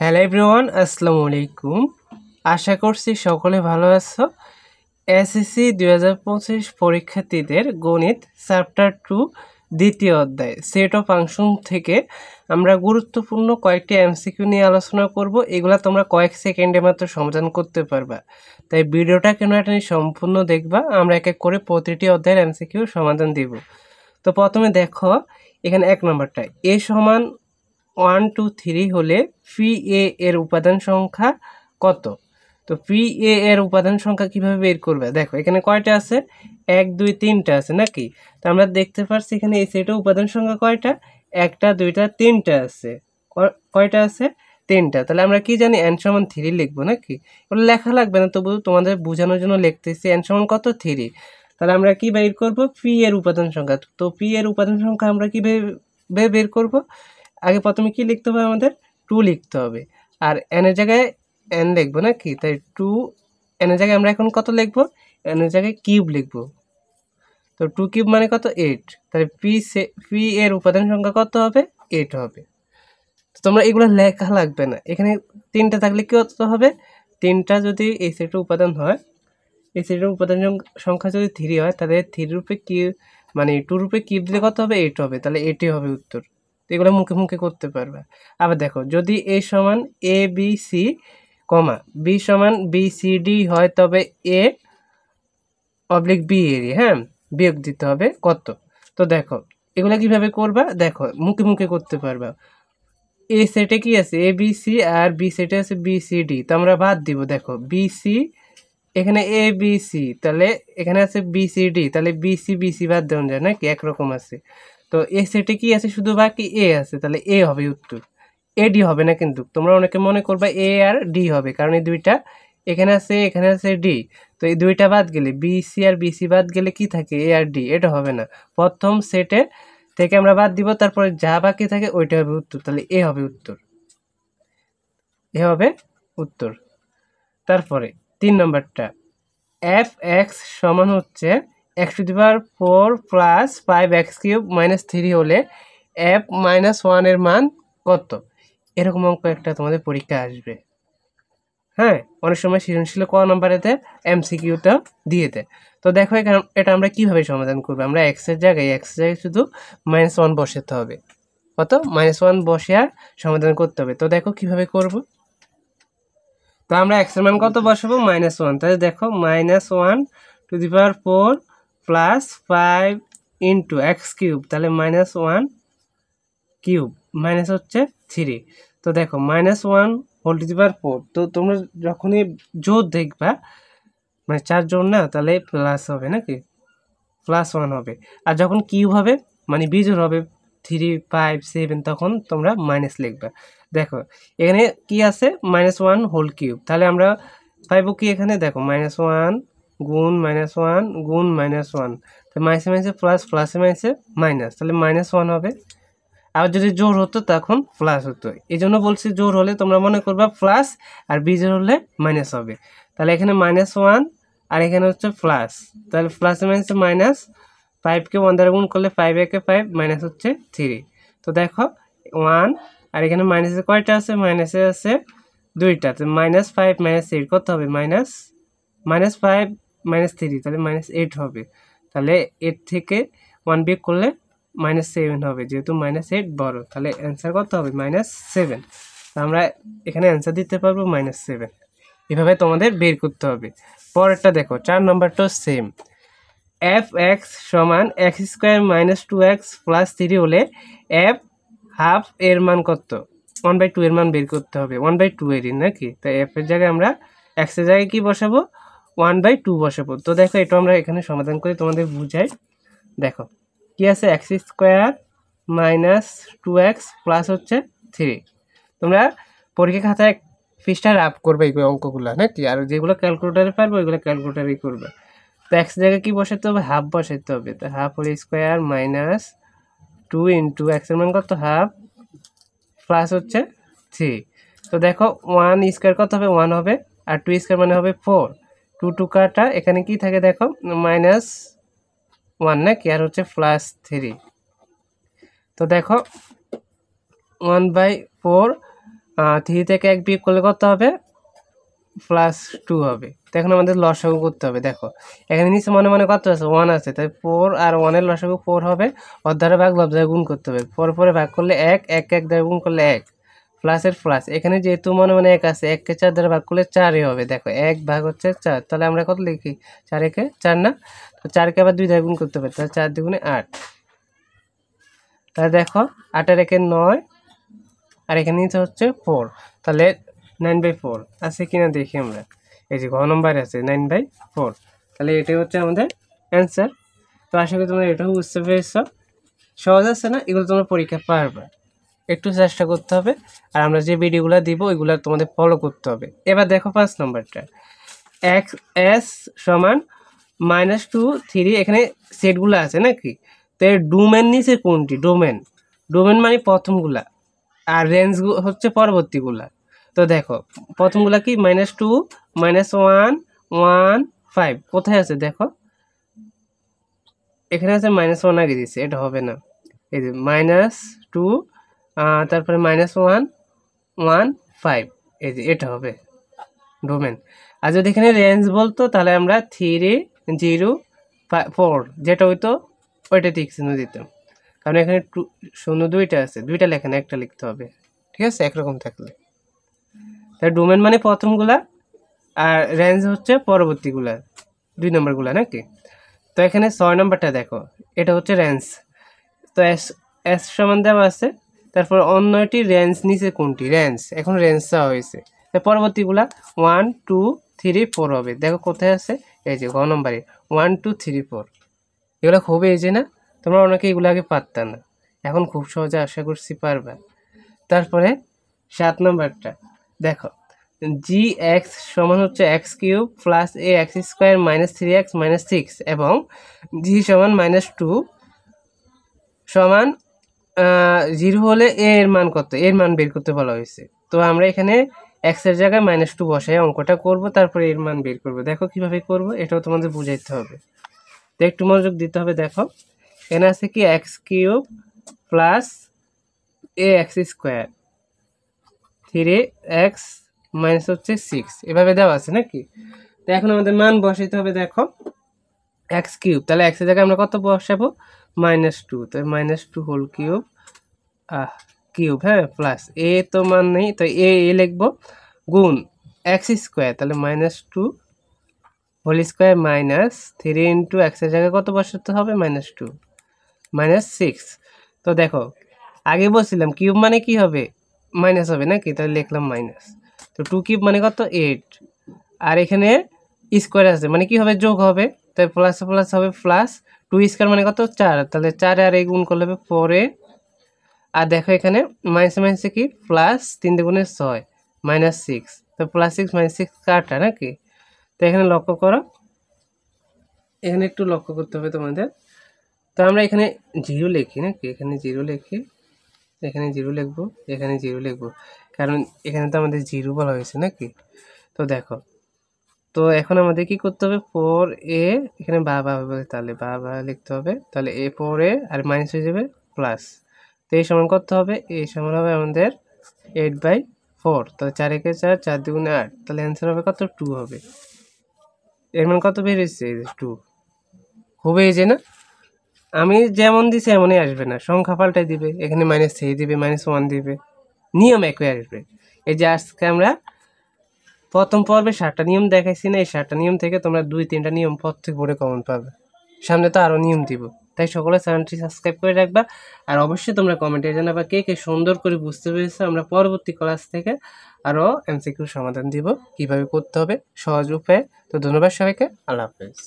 Hello everyone, আসসালামু আলাইকুম। আশা করছি সকলে ভালো আছো। এসএসসি 2025 পরীক্ষার্থীদের গণিত চ্যাপ্টার 2 দ্বিতীয় অধ্যায় সেট অফ ফাংশন থেকে আমরা গুরুত্বপূর্ণ কয়েকটি এমসিকিউ নিয়ে আলোচনা করব। এগুলা তোমরা কয়েক সেকেন্ডে মাত্র সমাধান করতে পারবা, তাই ভিডিওটা কেন এটা সম্পূর্ণ দেখবা। আমরা এক এক করে প্রতিটি অধ্যায়ের এমসিকিউ সমাধান দিব। তো প্রথমে দেখো, এখানে এক নম্বরটা এ সমান 1 2 3 হলে পি এ এর উপাদান সংখ্যা কত? তো পি এ এর উপাদান সংখ্যা কিভাবে বের করবে? দেখো এখানে কয়টা আছে, 1 2 3টা আছে নাকি? তো আমরা দেখতে পাচ্ছি এখানে এই সেটের উপাদান সংখ্যা কয়টা, একটা দুইটা তিনটা আছে। কয়টা আছে? তিনটা। তাহলে আমরা কি জানি, n সমান 3 লিখবো নাকি? ওটা লেখা লাগবে না, তবু তোমাদের বোঝানোর জন্য লিখতেছি n সমান কত, 3। তাহলে আমরা কি বের করব, পি এর উপাদান সংখ্যা। তো পি এর উপাদান সংখ্যা আমরা কিভাবে বের করব? আগে প্রথমে কি লিখতে হবে, আমাদের 2 লিখতে হবে, আর n এর জায়গায় n লিখবো নাকি? তাই 2 n এর জায়গায় আমরা এখন কত লিখবো, n এর জায়গায় কিউব লিখবো। তো 2 কিউব মানে কত, 8। তাহলে পি এর উপাদান সংখ্যা কত হবে, 8 হবে। তো তোমরা এগুলো লেখা লাগবে না, এখানে 3টা থাকলে কি হতে হবে, 3টা যদি এই সেটের উপাদান হয়, এই সেটের উপাদান সংখ্যা যদি 3 হয়, তাহলে 3 রূপে কিউব মানে 2 রূপে কিউব দিলে কত হবে, 8 হবে। তাহলে 8ই হবে উত্তর। এগুলো মুখে মুখে করতে পারবে। আবার দেখো, যদি এ সমান A B c comma B সমান বি সি ডি হয়, তবে এ অবলিক বি এরিয়া, হ্যাঁ, বিয়োগ দিতে হবে কত? তো দেখো এগুলো কিভাবে করবা, দেখো মুখে মুখে করতে পারবা। এ সেটে কি আছে, A B C, R B সেটে আছে বি সি ডি। তো আমরা বাদ দিব, দেখো বি সি এখানে এ বি সি, তাহলে এখানে আছে বি সি ডি, তাহলে বি সি বাদ দেওয়া যায় নাকি, একরকম আছে। তো এ সেটে কি আছে, শুধু বাকি এ আছে, তাহলে এ হবে উত্তর। এ ডি হবে না, কিন্তু তোমরা অনেকে মনে করবা এ আর ডি হবে, কারণ এই দুইটা এখানে আছে, এখানে আছে ডি। তো এই দুইটা বাদ গেলে, বি সি আর বি সি বাদ গেলে কি থাকে, এ আর ডি। এটা হবে না, প্রথম সেটে থেকে আমরা বাদ দিব, তারপরে যা বাকি থাকে ওইটা হবে উত্তর। তাহলে এ হবে উত্তর, এ হবে উত্তর। তারপরে 3 নম্বরটা, এফ এক্স সমান হচ্ছে x to the power 4 plus 5x³ minus 3 হলে এফ মাইনাস 1 এর মান কত? এরকম অঙ্ক একটা তোমাদের পরীক্ষা আসবে। হ্যাঁ, অনেক সময় সৃজনশীল ক নম্বরেতে এমসিকিউটা দিয়ে দেয়। তো দেখো এখানে এটা আমরা কিভাবে সমাধান করবো, আমরা এক্স এর জায়গায় শুধু -1 বসাতে হবে। কত, -1 বসে আর সমাধান করতে হবে। তো দেখো কিভাবে করব। তো আমরা এক্স এর মান কত বসাবো, -1। তাহলে দেখো -1 to the power 4 plus 5 into x³ তাহলে -1 কিউব মাইনাস হচ্ছে 3। তো দেখো -1 হোল টু দি পাওয়ার 4। তো তোমরা যখনই জোর দেখবা, মানে 4 জোর না, তাহলে প্লাস হবে নাকি, +1 হবে। আর যখন কিউব হবে মানে বিজোড় হবে 3 5 7, তখন তোমরা মাইনাস লিখবা। দেখো এখানে কি আছে, -1 হোল কিউব, তাহলে আমরা পাইবো কি, এখানে দেখো -1 গুণ -1 গুণ -1, তো মাইনাসে মাইনাসে প্লাস, প্লাসে মাইনাসে মাইনাস, তাহলে -1 হবে। আর যদি জোর হতো তখন প্লাস হতো, এই জন্য বলছি জোর হলে তোমরা মনে করবা প্লাস, আর বিজোড় হলে মাইনাস হবে। তাহলে এখানে -1 আর এখানে হচ্ছে প্লাস, তাহলে প্লাসে মাইনাসে মাইনাস, 5কে 1 দ্বারা গুণ করলে 5 একে 5 মাইনাস হচ্ছে 3। তো দেখো 1 আর এখানে মাইনাসে কয়টা আছে, মাইনাসে আছে 2টা। তো -5 -8 কত হবে, -5 -3, তাহলে -8 হবে। তাহলে 8 থেকে 1 বিয়োগ করলে -7 হবে, যেহেতু -8 বড়, তাহলে অ্যান্সার কত হবে, -7। তো আমরা এখানে অ্যান্সার দিতে পারবো -7। এভাবে তোমাদের বের করতে হবে। পরেরটা দেখো, 4 নম্বরটাও সেম। এফ এক্স সমান x² - 2x + 3 হলে এফ হাফ এর মান কত? 1/2 এর মান বের করতে হবে, 1/2 এরই নাকি? তাই এফ এর জায়গায় আমরা এক্স এর জায়গায় কি বসাবো, 1/2 বসাবো। তো দেখো এটা আমরা এখানে সমাধান করে তোমাদের বুঝাই। দেখো কি আছে, x² - 2x প্লাস হচ্ছে 3। তোমরা পরীক্ষা খাতায় পৃষ্ঠা রাফ করবে এই অঙ্কগুলো নাকি, আর যেগুলো ক্যালকুলেটারে পারবে ওইগুলো ক্যালকুলেটারেই করবে। তো এক্স জায়গায় কি বসাতে হবে, হাফ বসাতে হবে। তো half whole square -2 into x এর মান কত, হাফ, প্লাস হচ্ছে 3। তো দেখো 1 স্কোয়ার কত হবে, 1 হবে, আর 2 স্কোয়ার মানে হবে 4। 2 2 কাটা, এখানে কি থাকে দেখো, -1 নাকি, আর হচ্ছে +3। তো দেখো 1/4 3 থেকে 1 বিয়োগ করলে কত হবে, +2 হবে। তো এখন আমাদের লসাগু করতে হবে। দেখো এখানে নিচে মনে মনে কত আছে, 1 আছে, তাই 4 আর 1 এর লসাগু 4 হবে। অর্ধারে ভাগ লব্ধে গুণ করতে হবে, 4 4 ভাগ করলে 1, 1 1 দ্বারা গুণ করলে 1, প্লাসের প্লাস। এখানে যেহেতু মনে মনে 1 আছে, 1 কে 4 দ্বারা ভাগ করলে 4ই হবে। দেখো 1 ভাগ হচ্ছে 4, তাহলে আমরা কত লিখি, 4 একে 4 না, তো 4 কে আবার 2 দ্বারা গুণ করতে হবে, তাহলে 4 2 8। তাহলে দেখো 8 আর 1 9, আর এখানে নিচে হচ্ছে 4, তাহলে 9/4 আছে কিনা দেখি আমরা। এই যে ঘ নম্বরে আছে 9/4, তাহলে এটাই হচ্ছে আমাদের অ্যান্সার। তো আশা করি তোমরা এটাও বুঝতে পেরেছ। সহজ আছে না, এগুলো তোমরা পরীক্ষা পারবে, একটু চেষ্টা করতে হবে। আর আমরা যে ভিডিওগুলো দিব ওইগুলো তোমাদের ফলো করতে হবে। এবার দেখো 5 নম্বরটা, x সমান -2 3, এখানে সেটগুলো আছে নাকি, তো এর ডোমেন নিচে কোনটি, ডোমেন মানে প্রথমগুলা, আর রেঞ্জ হচ্ছে পরবর্তীগুলা। তো দেখো প্রথমগুলা কি, -2 -1 1 5, কোথায় আছে দেখো, এখানে আছে -1 আগে দিচ্ছে, এটা হবে না। এই যে -2 তারপরে -1 1 5, এই যে এটা হবে ডোমেন। আর যদি এখানে রেঞ্জ বলতো তাহলে আমরা 3 0 4 যেটা হইতো ওইটা ঠিক চিহ্ন দিতাম, কারণ এখানে 0 2টা আছে, 2টা লেখা না, একটা লিখতে হবে, ঠিক আছে, একরকম থাকলে। তাই ডোমেন মানে প্রথমগুলা, আর রেঞ্জ হচ্ছে পরবর্তীগুলা, 2 নম্বরগুলা নাকি। তো এখানে 6 নম্বরটা দেখো, এটা হচ্ছে রেঞ্জ। তো এস সমান দেওয়া আছে, তারপর অন্যটি রেঞ্জ নিচে কোনটি, রেঞ্জ, এখন রেঞ্জ চাওয়া হয়েছে, তাই পরবর্তীগুলা 1 2 3 4 হবে। দেখো কোথায় আছে, এই যে ঘ নম্বরে 1 2 3 4, এগুলো খুবই ইজি না, তোমরা অনেকে এগুলো আগে পারতা না, এখন খুব সহজে আশা করছি পারবা। তারপরে 7 নম্বরটা দেখো, gx সমান হচ্ছে x³ + ax² - 3x - 6, এবং g সমান -2 সমান 0 হলে a এর মান কত, এর মান বের করতে বলা হয়েছে। তো আমরা এখানে x এর জায়গায় -2 বসাই অঙ্কটা করব, তারপরে এর মান বের করব। দেখো কিভাবে করব, এটাও তোমাদের বুঝাইতে হবে, তো একটু মনোযোগ দিতে হবে। দেখো এখানে আছে কি, x³ + ax² 3x - হচ্ছে 6, এভাবে দেওয়া আছে নাকি। তো এখন আমাদের মান বসাইতে হবে। দেখো x³, তাহলে x এর জায়গায় আমরা কত বসাবো, -2, তো -2 হোল কিউব কিউব, হ্যাঁ, প্লাস এ তো মান নেই, তো এ লিখবো, গুণ x², তাহলে -2 হোল স্কোয়ার -3 ইন্টু x এর জায়গায় কত বসাতে হবে, -2 -6। তো দেখো আগে বলছিলাম কিউব মানে কি হবে, মাইনাস হবে নাকি, তাহলে লিখলাম মাইনাস। তো 2³ মানে কত, 8, আর এখানে স্কোয়ার আছে মানে কি হবে, যোগ হবে, তাই প্লাস প্লাস হবে প্লাস, 2² মানে কত, 4, তাহলে 4 আর এই গুণ করলে হবে 4a। আর দেখো এখানে মাইনাসে মাইনাসে কি, প্লাস 3 × 6 -6, তো +6 -6 কাটা নাকি। তো এখানে লক্ষ্য করো, এখানে একটু লক্ষ্য করতে হবে তোমাদের। তো আমরা এখানে 0 লিখি নাকি, এখানে 0 লিখি, এখানে 0 লিখবো, এখানে 0 লিখবো, কারণ এখানে তো আমাদের 0 বলা হয়েছে নাকি। তো দেখো, তো এখন আমাদের কি করতে হবে, 4a, এখানে বাবা হবে, তাহলে বাবা লিখতে হবে, তাহলে 4a আর মাইনাস হয়ে যাবে প্লাস। তো এই সমান করতে হবে, এই সমান হবে আমাদের 8/4, তাহলে 4 একে 4, 4 2 8, তাহলে অ্যান্সার হবে কত, 2 হবে। এর মান কত বেরিয়েছে, 2। খুবই ইজি না, আমি যেমন দিছি এমনই আসবে না, সংখ্যা পাল্টাই দিবে, এখানে -3 দিবে, -1 দিবে, নিয়ম একই আসবে। এই যে আজকে আমরা প্রথম পর্বে 7টা নিয়ম দেখাইছি না, এই 7টা নিয়ম থেকে তোমরা 2-3টা নিয়ম প্রত্যেক বোর্ডে কমন পাবে, সামনে তো আরও নিয়ম দিব। তাই সকলে চ্যানেলটি সাবস্ক্রাইব করে রাখবা, আর অবশ্যই তোমরা কমেন্টে জানাবা কে কে সুন্দর করে বুঝতে পেরেছো। আমরা পরবর্তী ক্লাস থেকে আরও এমসিকিউ সমাধান দিব, কিভাবে করতে হবে সহজ উপায়ে। তো ধন্যবাদ সবাইকে, আল্লাহ হাফেজ।